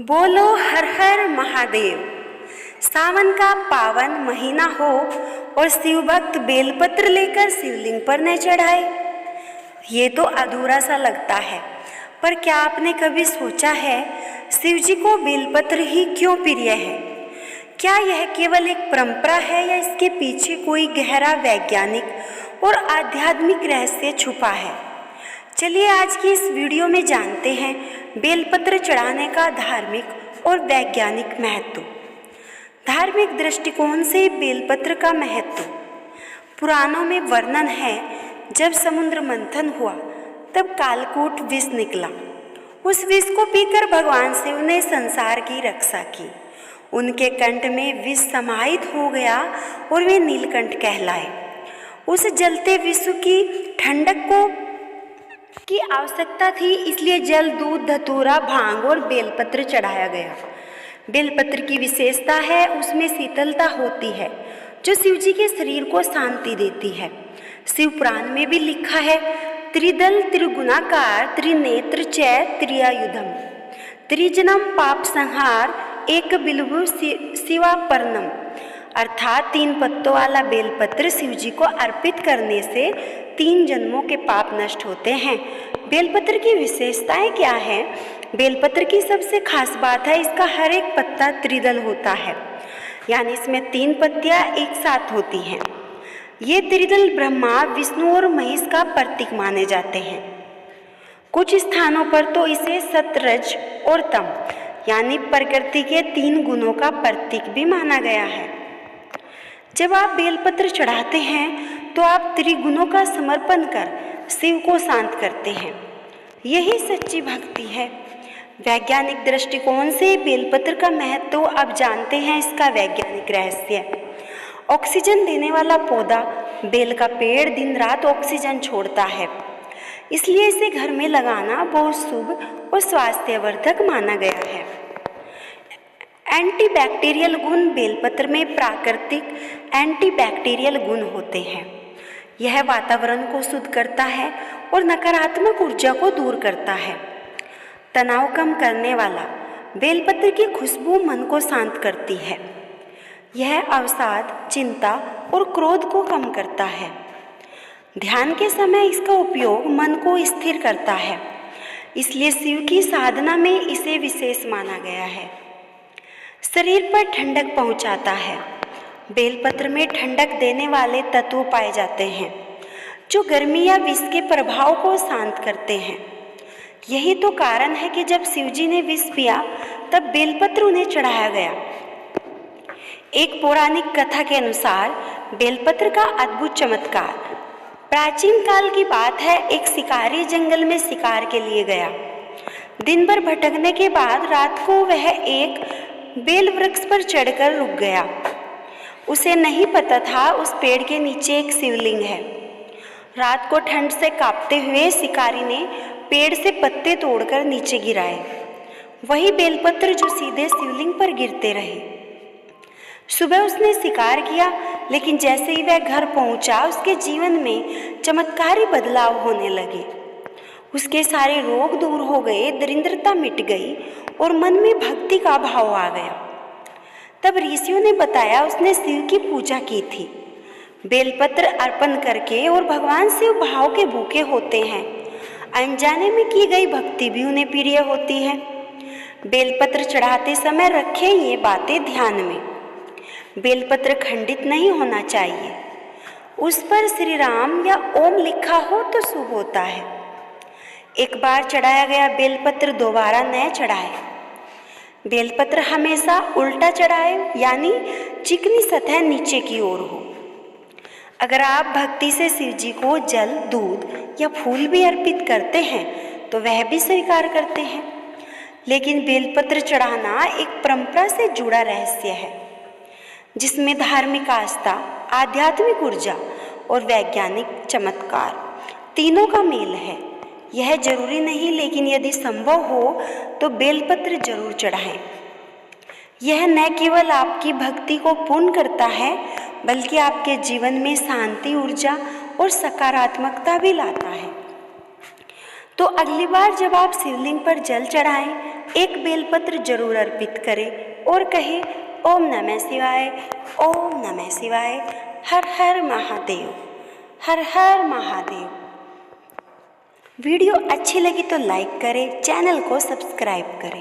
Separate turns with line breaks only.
बोलो हर हर महादेव। सावन का पावन महीना हो और शिव भक्त बेलपत्र लेकर शिवलिंग पर न चढ़ाए, ये तो अधूरा सा लगता है। पर क्या आपने कभी सोचा है शिव जी को बेलपत्र ही क्यों प्रिय है? क्या यह केवल एक परंपरा है या इसके पीछे कोई गहरा वैज्ञानिक और आध्यात्मिक रहस्य छुपा है? चलिए आज की इस वीडियो में जानते हैं बेलपत्र चढ़ाने का धार्मिक और वैज्ञानिक महत्व। धार्मिक दृष्टिकोण से बेलपत्र का महत्व। पुराणों में वर्णन है, जब समुद्र मंथन हुआ तब कालकूट विष निकला। उस विष को पीकर भगवान शिव ने संसार की रक्षा की। उनके कंठ में विष समाहित हो गया और वे नीलकंठ कहलाए। उस जलते विष की ठंडक की आवश्यकता थी, इसलिए जल, दूध, धतूरा, भांग और बेलपत्र चढ़ाया गया। बेलपत्र की विशेषता है उसमें शीतलता होती है जो शिव जी के शरीर को शांति देती है। शिव पुराण में भी लिखा है, त्रिदल त्रिगुणाकार त्रिनेत्र चै त्रियायुधम त्रिजनम पाप संहार एक बिल्व शिवापर्णम। अर्थात 3 पत्तों वाला बेलपत्र शिव जी को अर्पित करने से 3 जन्मों के पाप नष्ट होते हैं। बेलपत्र की विशेषताएं क्या है? बेलपत्र की सबसे खास बात है इसका हर एक पत्ता त्रिदल होता है, यानी इसमें 3 पत्तियां एक साथ होती हैं। ये त्रिदल ब्रह्मा, विष्णु और महेश का प्रतीक माने जाते हैं। कुछ स्थानों पर तो इसे सतरज और तम, यानी प्रकृति के 3 गुणों का प्रतीक भी माना गया है। जब आप बेलपत्र चढ़ाते हैं तो आप त्रिगुणों का समर्पण कर शिव को शांत करते हैं। यही सच्ची भक्ति है। वैज्ञानिक दृष्टिकोण से बेलपत्र का महत्व अब जानते हैं इसका वैज्ञानिक रहस्य। ऑक्सीजन देने वाला पौधा बेल का पेड़ दिन रात ऑक्सीजन छोड़ता है, इसलिए इसे घर में लगाना बहुत शुभ और स्वास्थ्यवर्धक माना गया है। एंटीबैक्टीरियल गुण। बेलपत्र में प्राकृतिक एंटीबैक्टीरियल गुण होते हैं। यह वातावरण को शुद्ध करता है और नकारात्मक ऊर्जा को दूर करता है। तनाव कम करने वाला। बेलपत्र की खुशबू मन को शांत करती है। यह अवसाद, चिंता और क्रोध को कम करता है। ध्यान के समय इसका उपयोग मन को स्थिर करता है, इसलिए शिव की साधना में इसे विशेष माना गया है। शरीर पर ठंडक पहुंचाता है। बेलपत्र में ठंडक देने वाले तत्व पाए जाते हैं जो गर्मी या विष के प्रभाव को शांत करते हैं। यही तो कारण है कि जब शिवजी ने विष पिया तब बेलपत्र उन्हें चढ़ाया गया। एक पौराणिक कथा के अनुसार बेलपत्र का अद्भुत चमत्कार। प्राचीन काल की बात है, एक शिकारी जंगल में शिकार के लिए गया। दिन भर भटकने के बाद रात को वह एक बेल वृक्ष पर चढ़कर रुक गया। उसे नहीं पता था उस पेड़ के नीचे एक शिवलिंग है। रात को ठंड से कांपते हुए शिकारी ने पेड़ से पत्ते तोड़कर नीचे गिराए, वही बेलपत्र जो सीधे शिवलिंग पर गिरते रहे। सुबह उसने शिकार किया, लेकिन जैसे ही वह घर पहुंचा उसके जीवन में चमत्कारी बदलाव होने लगे। उसके सारे रोग दूर हो गए, दरिद्रता मिट गई और मन में भक्ति का भाव आ गया। तब ऋषियों ने बताया उसने शिव की पूजा की थी। बेलपत्र अर्पण करके और भगवान शिव भाव के भूखे होते हैं। अनजाने में की गई भक्ति भी उन्हें प्रिय होती है। बेलपत्र चढ़ाते समय रखें ये बातें ध्यान में। बेलपत्र खंडित नहीं होना चाहिए। उस पर श्री राम या ओम लिखा हो तो शुभ होता है। एक बार चढ़ाया गया बेलपत्र दोबारा न चढ़ाए। बेलपत्र हमेशा उल्टा चढ़ाए, यानी चिकनी सतह नीचे की ओर हो। अगर आप भक्ति से शिव जी को जल, दूध या फूल भी अर्पित करते हैं तो वह भी स्वीकार करते हैं। लेकिन बेलपत्र चढ़ाना एक परंपरा से जुड़ा रहस्य है, जिसमें धार्मिक आस्था, आध्यात्मिक ऊर्जा और वैज्ञानिक चमत्कार तीनों का मेल है। यह जरूरी नहीं, लेकिन यदि संभव हो तो बेलपत्र जरूर चढ़ाएं। यह न केवल आपकी भक्ति को पूर्ण करता है, बल्कि आपके जीवन में शांति, ऊर्जा और सकारात्मकता भी लाता है। तो अगली बार जब आप शिवलिंग पर जल चढ़ाएं एक बेलपत्र जरूर अर्पित करें और कहें ओम नमः शिवाय, ओम नमः शिवाय, हर हर महादेव, हर हर महादेव। वीडियो अच्छी लगी तो लाइक करें, चैनल को सब्सक्राइब करें।